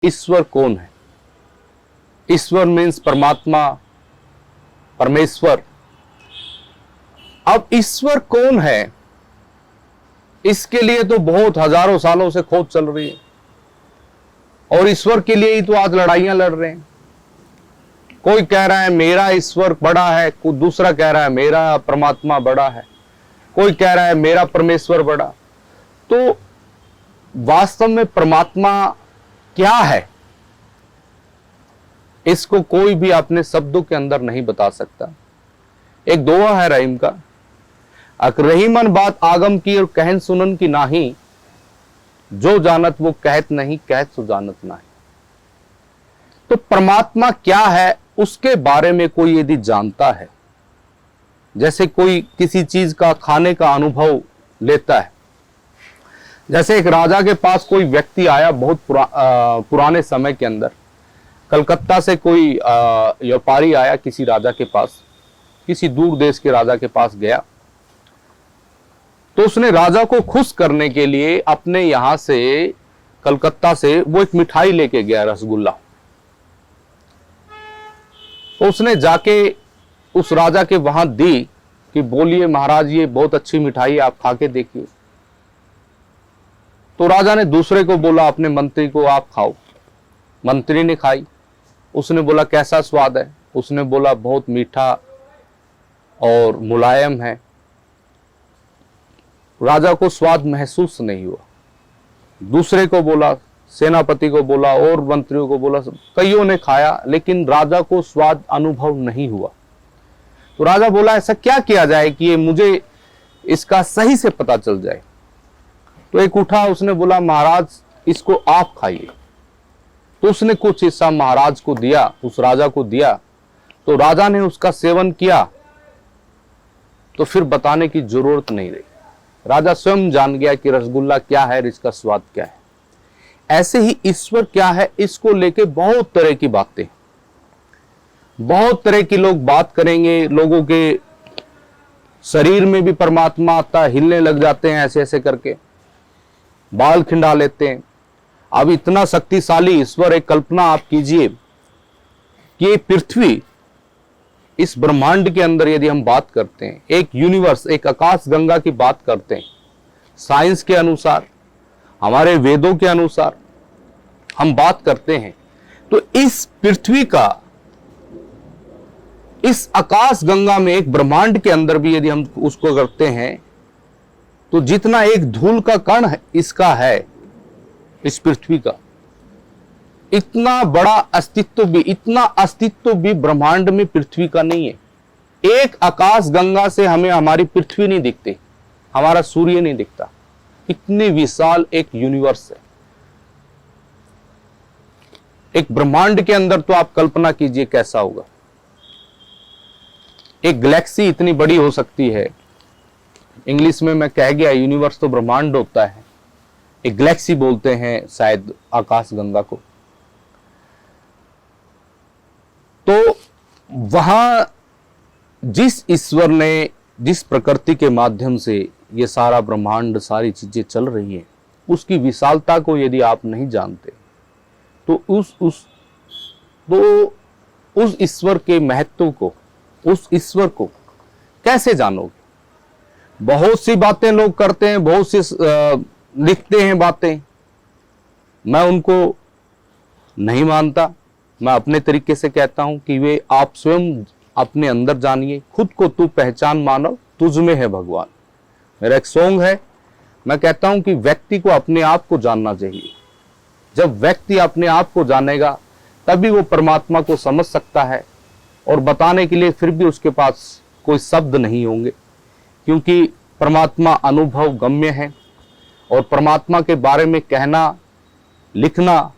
ईश्वर कौन है? ईश्वर मीन्स परमात्मा, परमेश्वर। अब ईश्वर कौन है, इसके लिए तो बहुत हजारों सालों से खोज चल रही है, और ईश्वर के लिए ही तो आज लड़ाइयां लड़ रहे हैं। कोई कह रहा है मेरा ईश्वर बड़ा है, कोई दूसरा कह रहा है मेरा परमात्मा बड़ा है, कोई कह रहा है मेरा परमेश्वर बड़ा। तो वास्तव में परमात्मा क्या है, इसको कोई भी अपने शब्दों के अंदर नहीं बता सकता। एक दोहा है रहीम का, अक रहीमन बात आगम की और कहन सुनन की नाही, जो जानत वो कहत नहीं, कहत सो जानत नाही। तो परमात्मा क्या है उसके बारे में कोई यदि जानता है, जैसे कोई किसी चीज का खाने का अनुभव लेता है। जैसे एक राजा के पास कोई व्यक्ति आया, बहुत पुराने समय के अंदर कलकत्ता से कोई व्यापारी आया किसी राजा के पास, किसी दूर देश के राजा के पास गया। तो उसने राजा को खुश करने के लिए अपने यहां से, कलकत्ता से, वो एक मिठाई लेके गया, रसगुल्ला। तो उसने जाके उस राजा के वहां दी कि बोलिए महाराज ये बहुत अच्छी मिठाई है, आप खा के देखिए। तो राजा ने दूसरे को बोला, अपने मंत्री को, आप खाओ। मंत्री ने खाई, उसने बोला कैसा स्वाद है? उसने बोला बहुत मीठा और मुलायम है। राजा को स्वाद महसूस नहीं हुआ। दूसरे को बोला, सेनापति को बोला और मंत्रियों को बोला, कईयों ने खाया, लेकिन राजा को स्वाद अनुभव नहीं हुआ। तो राजा बोला ऐसा क्या किया जाए कि ये मुझे इसका सही से पता चल जाए। तो एक उठा, उसने बोला महाराज इसको आप खाइए। तो उसने कुछ हिस्सा महाराज को दिया, उस राजा को दिया। तो राजा ने उसका सेवन किया, तो फिर बताने की जरूरत नहीं रही। राजा स्वयं जान गया कि रसगुल्ला क्या है और इसका स्वाद क्या है। ऐसे ही ईश्वर क्या है, इसको लेके बहुत तरह की बातें, बहुत तरह के लोग बात करेंगे। लोगों के शरीर में भी परमात्मा आता है, हिलने लग जाते हैं ऐसे ऐसे करके, बाल खिंडा लेते हैं। अब इतना शक्तिशाली ईश्वर, एक कल्पना आप कीजिए कि ये पृथ्वी, इस ब्रह्मांड के अंदर यदि हम बात करते हैं, एक यूनिवर्स, एक आकाश गंगा की बात करते हैं, साइंस के अनुसार, हमारे वेदों के अनुसार हम बात करते हैं, तो इस पृथ्वी का, इस आकाश गंगा में, एक ब्रह्मांड के अंदर भी यदि हम उसको करते हैं, तो जितना एक धूल का कण है इसका है, इस पृथ्वी का, इतना बड़ा अस्तित्व भी, इतना अस्तित्व भी ब्रह्मांड में पृथ्वी का नहीं है। एक आकाश गंगा से हमें हमारी पृथ्वी नहीं दिखती, हमारा सूर्य नहीं दिखता। इतनी विशाल एक यूनिवर्स है, एक ब्रह्मांड के अंदर। तो आप कल्पना कीजिए कैसा होगा। एक गैलेक्सी इतनी बड़ी हो सकती है, इंग्लिश में मैं कह गया, यूनिवर्स तो ब्रह्मांड होता है, एक गैलेक्सी बोलते हैं शायद आकाश गंगा को। तो वहां जिस ईश्वर ने, जिस प्रकृति के माध्यम से ये सारा ब्रह्मांड, सारी चीजें चल रही हैं, उसकी विशालता को यदि आप नहीं जानते, तो उस ईश्वर के महत्व को, उस ईश्वर को कैसे जानोगे? बहुत सी बातें लोग करते हैं, बहुत सी लिखते हैं बातें, मैं उनको नहीं मानता। मैं अपने तरीके से कहता हूं कि वे आप स्वयं अपने अंदर जानिए, खुद को तू पहचान मानव, तुझ में है भगवान। मेरा एक सॉन्ग है, मैं कहता हूं कि व्यक्ति को अपने आप को जानना चाहिए। जब व्यक्ति अपने आप को जानेगा तभी वो परमात्मा को समझ सकता है, और बताने के लिए फिर भी उसके पास कोई शब्द नहीं होंगे, क्योंकि परमात्मा अनुभव गम्य है, और परमात्मा के बारे में कहना, लिखना,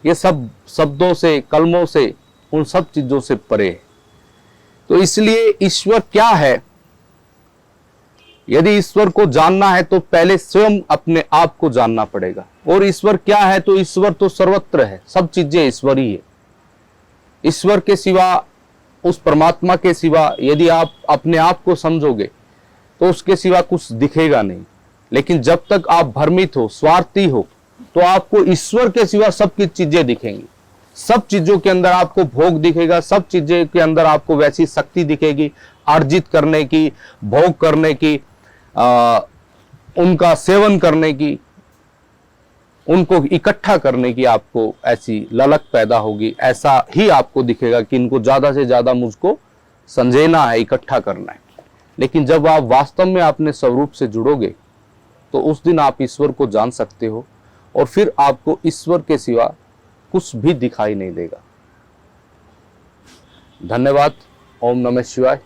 ये सब शब्दों से, कलमों से, उन सब चीजों से परे है। तो इसलिए ईश्वर क्या है, यदि ईश्वर को जानना है तो पहले स्वयं अपने आप को जानना पड़ेगा। और ईश्वर क्या है, तो ईश्वर तो सर्वत्र है, सब चीजें ईश्वर ही है। ईश्वर के सिवा, उस परमात्मा के सिवा यदि आप अपने आप को समझोगे तो उसके सिवा कुछ दिखेगा नहीं। लेकिन जब तक आप भ्रमित हो, स्वार्थी हो, तो आपको ईश्वर के सिवा सब की चीजें दिखेंगी। सब चीजों के अंदर आपको भोग दिखेगा, सब चीजें के अंदर आपको वैसी शक्ति दिखेगी अर्जित करने की, भोग करने की, उनका सेवन करने की, उनको इकट्ठा करने की आपको ऐसी ललक पैदा होगी। ऐसा ही आपको दिखेगा कि इनको ज्यादा से ज्यादा मुझको संजेना है, इकट्ठा करना है। लेकिन जब आप वास्तव में अपने स्वरूप से जुड़ोगे तो उस दिन आप ईश्वर को जान सकते हो और फिर आपको ईश्वर के सिवा कुछ भी दिखाई नहीं देगा। धन्यवाद। ओम नमः शिवाय।